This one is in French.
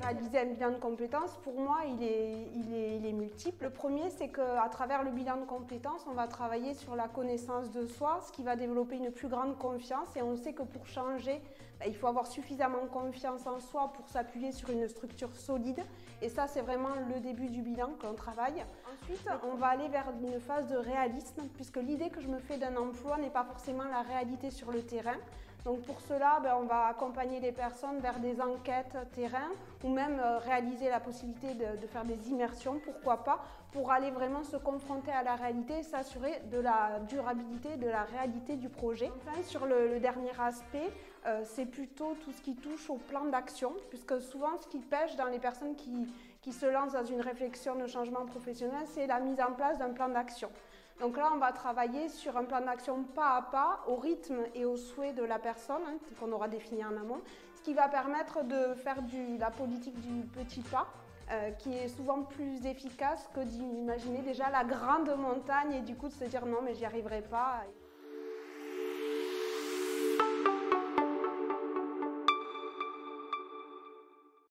Réaliser un bilan de compétences, pour moi, il est multiple. Le premier, c'est qu'à travers le bilan de compétences, on va travailler sur la connaissance de soi, ce qui va développer une plus grande confiance. Et on sait que pour changer, il faut avoir suffisamment confiance en soi pour s'appuyer sur une structure solide. Et ça, c'est vraiment le début du bilan qu'on travaille. Ensuite, on va aller vers une phase de réalisme, puisque l'idée que je me fais d'un emploi n'est pas forcément la réalité sur le terrain. Donc pour cela, on va accompagner les personnes vers des enquêtes terrain ou même réaliser la possibilité de faire des immersions, pourquoi pas, pour aller vraiment se confronter à la réalité et s'assurer de la durabilité, de la réalité du projet. Enfin, sur le dernier aspect, c'est plutôt tout ce qui touche au plan d'action, puisque souvent ce qui pêche dans les personnes qui se lancent dans une réflexion de changement professionnel, c'est la mise en place d'un plan d'action. Donc là, on va travailler sur un plan d'action pas à pas, au rythme et au souhait de la personne, qu'on aura défini en amont, ce qui va permettre de faire la politique du petit pas, qui est souvent plus efficace que d'imaginer déjà la grande montagne et du coup de se dire non mais j'y arriverai pas.